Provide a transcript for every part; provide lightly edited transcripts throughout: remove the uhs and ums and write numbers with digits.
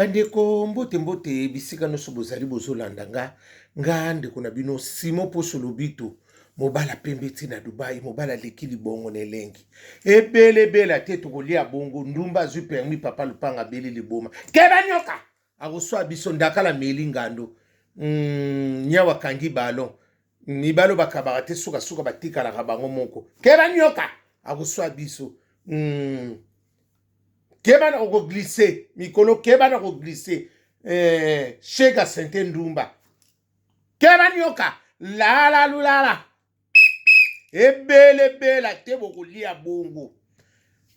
Bandeko mbote mbote bisika noso bozali bozolanda nga ndeko na bino Simon Poso Lobito mobala pembe na Dubai mobala leki libongo na elengi ebele bela te tokolia bongo ndumba azwi permis papa lupanga beli liboma keba nyoka akoswa biso ndakala meli ngando nyawa kangi balon mibalo bakabaka te suka batikalaka bango moko keba nyoka akoswa biso keba na ko glisser mikolo keba na ko glisser shega sente ndumba keba nyoka la lulala ebele bela te bokolia bongo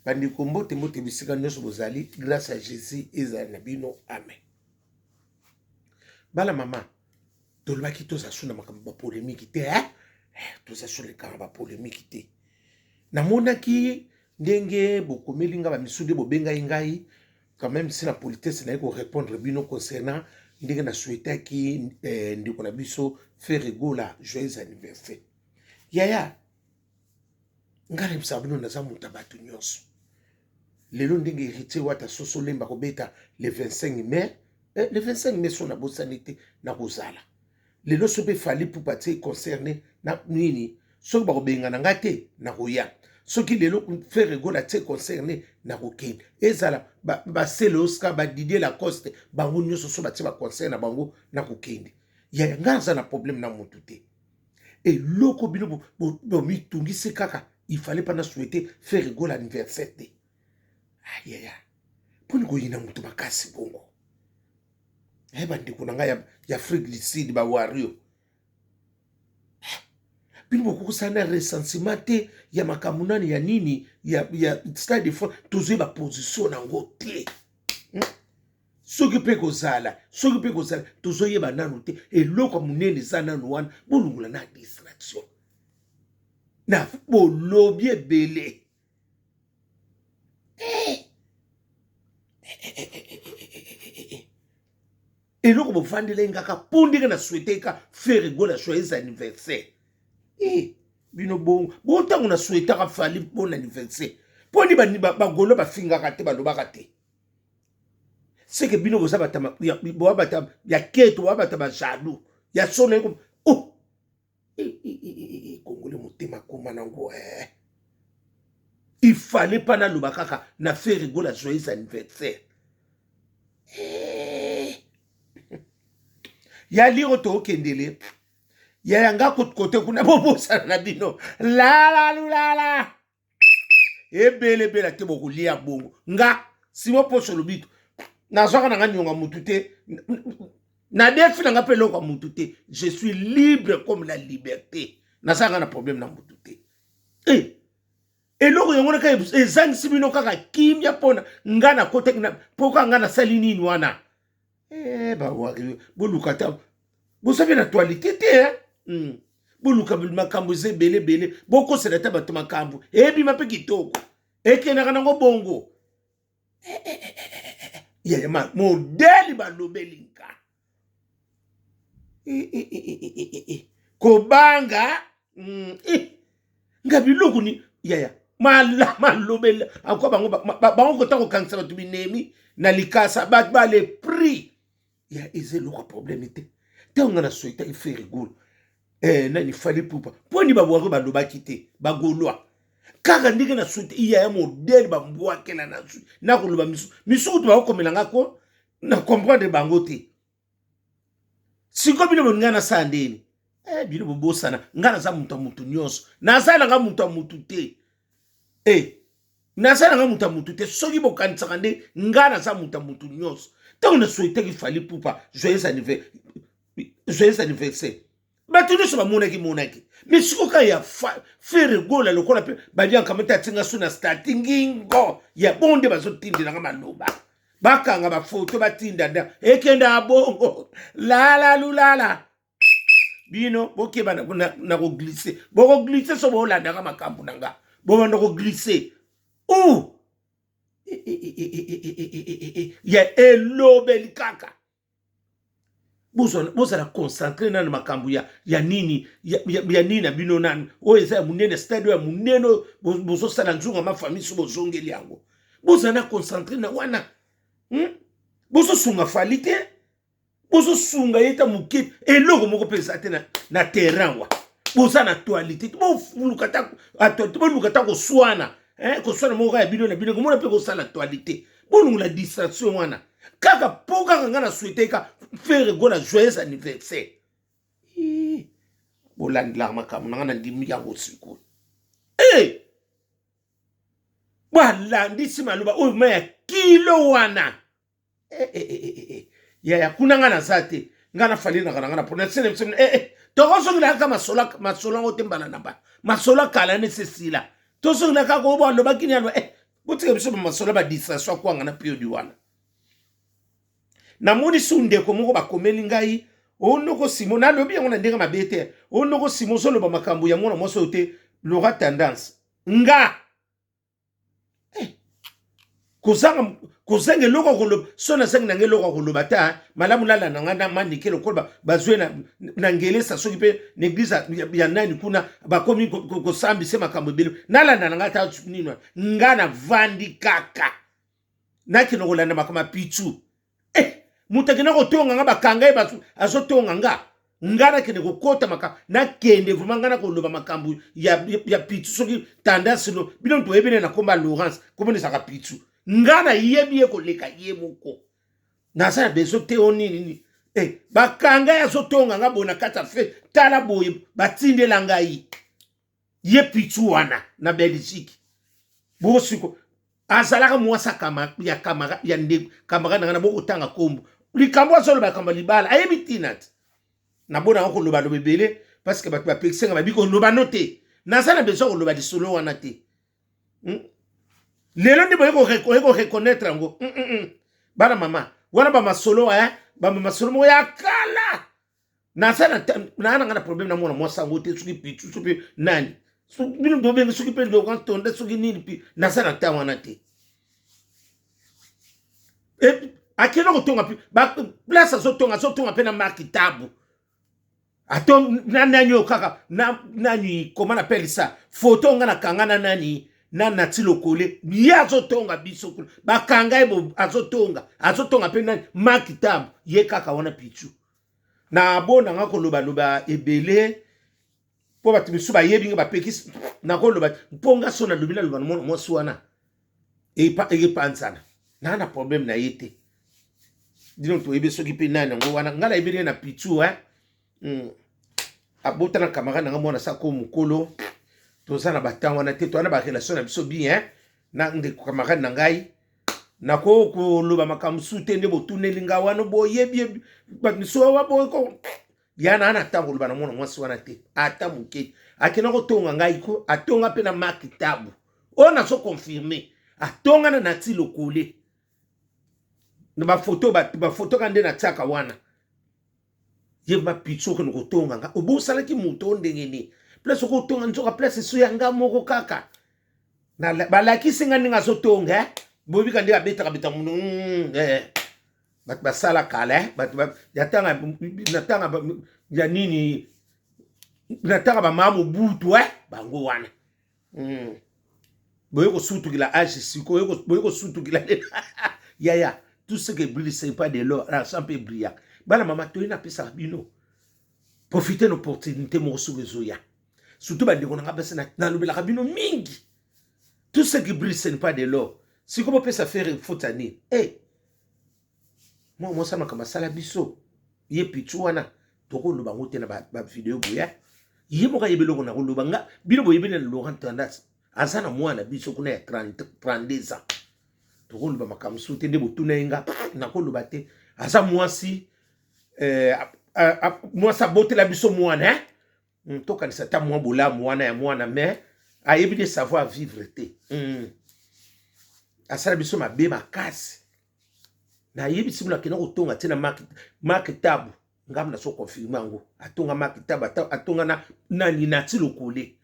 bandeko mbote mbote bisika nyonso bozali grâce à Jésus ezali na bino amen. Bala mama tolobaki tozasuna makambo ba polémique te tozasuna makambo ba polémique te namonaki ndenge bokomeli nga ba misude bobenga ngai quand même si la politesse na ko répondre bino concernant ndenge na souhaitaki ndiko na biso faire rigola joyeux anniversaire yaya ngale msabino na za mutabatu nyonso lelo ndenge héritier wata soso lemba kobeta le 25 mai le 25 mai sona bosanité na kozala lelo sobe fali pour partir concerné na nini soki bakobenga na ngate na koya soki lelo faire rigola te concerné na kokende ezala ba sele Oscar ba Didier Lacoste bango nyonso so batie ba concert na bango na kokende ya ngaza na problème na mutu te et loko bino bo mitungisi kaka il fallait pas na souhaiter faire rigola anniversaire te aïe poni ko yina mutu bakasi bongo bandeko na nga ya Afrique du Sud ba wario bino bokosana ressentiment te ya makamunani ya nini ya stade de France tozwe ba position nango te soki pe kozala tozoyeba nanu te eloko munene eza nanu wana bolungula na distraction na bolobi ebele eloko bovandela ngaka pondeka na souhaiteka faire rigola joyeux anniversaire bino bongo botango na souhaitaka fali bon anniversaire poni bagolo bafingaka te balobaka te c'est que bino boza batama ya keto wabata ba jaloux ya sona ko kongole motema koma nango il fallait pas na lobaka na faire rigola joyeux anniversaire ya liro to kendele ya yanga kote kuna bobosa na bino la ebele bela te bokulia bongo nga Simon Poso Lobito nazwaka na nga nyonga mutu te na defi na nga pe loko mutu te je suis libre comme la liberté nazanga na problème na mutu te eloko yango naka ezangisi bino kaka kimia pona nga na kote poka nga na sali nini wana bawari boluka ta bosabi na actualité te boluka makambo eza ebele bokosela ta bato makambo ebima mpe kitoko ekendaka nango bongo yayama modeli balobeli kobanga nga biloko ni yaya malobeli akwa bango kota kokangisa bato binemi na likasa bato bale prix ya eze loko problème te ntango nga na souhaita ife rigolo nani fali pupa poni babwaki balobaki te bagolwa kaka ndenge na souhaita iya ya modele bambwakela na koloba misuku to bakokomela ngako na comprendre bango te siko bino boninga na saa ndeni bino bobosana nga naza mutu nyonso nazala nga mutu te nazala nga mutu te soki bokanisaka nde nga naza mutu nyonso ntango na souhaitaki fali pupa joyeux anniversaire bato nyonso bamonaki mais sikoka ya faire rigola lokola mpe balianka mete atinga so na stati ngingo ya bonde bazotindelanga maloba bakanga bafoto batinda nda ekenda bongo lulala bino bokeba na koglisse bokoglisse so bolandaka makambo na nga bobanda koglisse ya elobeli kaka bozala concentré na makambo ya nini na bino nani oyo eza ya munene stade ya munene bozosala nzunga mafamille so bozongeli yango bozala concentré na wana bozo sunga falite bozo sunga yeta muke eloko moko pesa te na terrain wa boza na toilette bo lukata bo lukata ko swana ko swana moko ya bino na bino ko mona pe ko sala toilette bon la distraction wana kaka poka ngana souhaiter ka faire go la joyeux anniversaire bolandi la makamu ngana ndimi yango siku balandi simaloba o ma kilo wana ya kuna ngana zate ngana falina ngana pona sene tokoso ngila ka masola otembana namba masola kala nesesila toso ngila ka ko bo lo bakini ano botike biso masola ba distraction kwa ngana period wana na moni sunde ko moko bakomeli ngai onoko simo na lobi ngona ndenga mabete onoko simo solo ba makambo ya mona moso te lora tendance nga kozanga loko kolo sona sang na ngelo ko bata malamu lala na ngana manikelo kolba bazwe na ngelesa soki pe n'eglise ya nani kuna bakomi ko sambi se makambo belo nala na ngata ninwa ngana vandi kaka nakino kolanda makama pichu mutakina ko tonga nga bakanga azo tonga nga ngana kene ko kota maka na kende vraiment ngana ko loba makambo ya pichu soki tendance no bino to ebene na komba Laurence komone saka pichu ngana yebi ko leka yemoko nasa beso teoni bakanga ya zotonga nga bona kata fe tala boye batinde la ngai ye pichu wana na Belgique bosiko azalaka mwasa kama ya kamera ya nde kamera na boko tanga kombo likambo azolo bakamba libala ayebi tinat na bona ko loba lobebele parce que ba pexenga ba biko loba note nasa na beso ko loba disolo wana te lelo ndi boyeko reconnaître ngo bana mama wana ba masolo ba masolo mo ya kala na sana na ngana problème na mona mwasa ngote suki pichu supi nani so bino do benga suki pe do kan tonde suki nini pi na sana ta wana te akeno ko tonga pi ba place so tonga pe na makitabu atom na nanyo kaka na nani comment on appelle ça photo ngana kangana nani na natilo kole ya zotonga biso bakanga ebo azotonga pe nani makitabu ye kaka wana pichu na bona ngako loba ebele po batibisu ba yebi ba pekis na ko loba ponga sona lobila loba mo suana e pansana na problème na yete dino to ebe soki pe nani ngo wana ngala ebele na pichu abota na kamera na mwana sako mukolo tozana batanga na te to na ba relation na biso bien na nde kamera na ngai na ko loba makamsu te nde botuneli nga wana boyebi bamiso wa boy yana na tango loba na mwana mwasi wana te ata muke akina ko tonga ngai ko atonga pe na makitabu ona so confirmer atonga na nati lokole na ba photo kande na tsaka wana yeba picho ko tonga nga obosala ki muto ndengeni place ko tonga nzoka place so yanga moko kaka na balaki singa ninga so tonga bobi kandi abeta munu bat basala kala bat yatanga natanga ya nini natanga ba mamu butu bango wana boyeko sutu kila age siko boyeko sutu kila ya tout ce qui brille c'est pas de l'or l'argent peut briller bala mama to ina pesa bino profiter l'opportunité mo sugezoya surtout ba ndeko nga basa na lobela bino mingi tout ce qui brille ce n'est pas de l'or si comment peut ça faire faute année moi ça makama sala biso ye pichu wana to ko loba ngote na ba vidéo boya ye mo ka yebelo ko na ko loba nga bino boyebe na Laurent Tendance azana mwana biso kuna ya 32 ans to ko loba makamsu te nde botuna nga na ko loba te aza mwasi mwasa bote la biso mwana to kanisa ta mwa bola mwana ya mwana mais ayebi de savoir vivre te asala biso mabe makasi na yebi simula kina ko tonga tina makitabu ngam na so confirmer ngo atonga makitabu atonga na nani na tilokole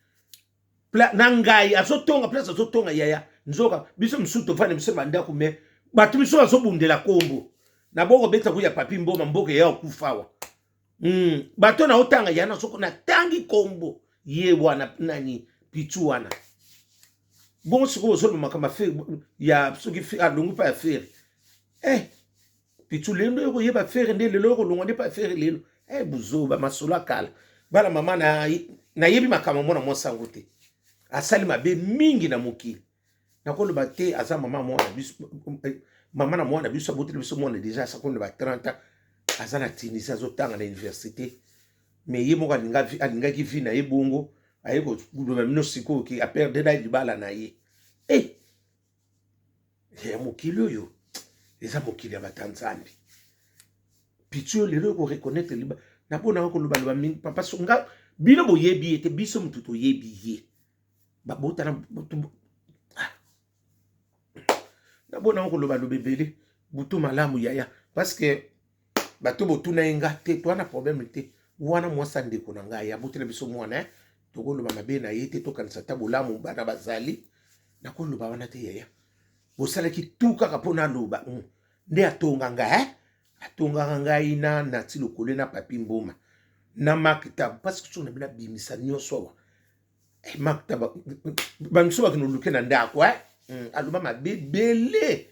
na ngai azotonga place azotonga yaya nzoka biso msuto fane biso banda ku me batu biso azobundela kombo na boko beta ku ya papi mboma mboke ya kufawa bato na otanga yana soko na tangi kombo ye wana nani pichu wana bon siko zo makama fe ya soki fe adongu pa faire pitu lelo yoko yeba faire nde lelo yoko longo nde pa faire lelo buzoba masolo kala bala mama na yebi makama mona mosango te asali mabe mingi na mokili nakoloba te aza mama mwana biso mama na mwana biso aboteli biso mwana déjà sakonde ba 30 aza na Tunisie azotanga na université mais ye moko alingaki vi na ye bongo aye koloba mino sikoyo ki aperde na libala na ye ya mokili oyo eza mokili ya batanzambi pitu lelo ko reconnaître liba na bona ko loba mingi papa songa bino boyebi ete biso mutu toyebi ye babota na bona ko loba lobebele butu malamu yaya parce que bato botuna enga te to na problème te wana mwasa ndeko na ngai ya botela biso mwana to ko loba mabe na ye te to kanisa tabolamu bana bazali na ko loba wana te yaya bosalaki tuka kapona loba nde atonga ngai na ti lokole na papi mboma na maktaba parce que tuna bila bimisa nyonso wa maktaba bamiso bakino luke na ndako aloba mabe bele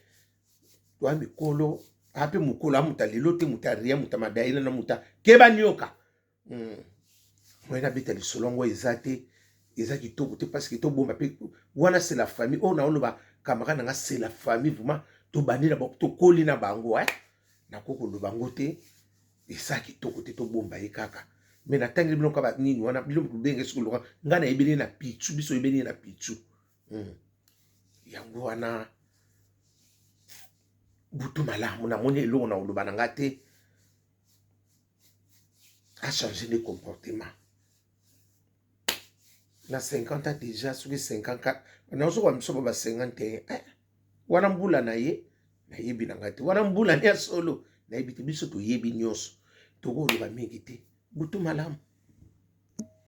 to amikolo ape mukolo amuta lelo te mutaria muta madaila na muta keba nyoka mwena beta lisolongo ezate ezaki kitoko te parce que to bomba pe wana c'est la famille on a oloba camarade nga c'est la famille vraiment to bandira ba to koli na bango na koko lo bango te ezaki kitoko te to bomba ye kaka mais na tangi bino ka nini wana bilo mbenge sikulo ngana ebele na pichu biso ebele na pichu yango wana butu malamu na moni elongo na oloba na nga te a changé de comportement na 50 ans déjà soki 54 na so kwa miso ba 51 wana mbula na ye na yebi na nga te wana mbula ni ya solo na yebi te biso to yebi nyonso to ko oloba mingi te butu malamu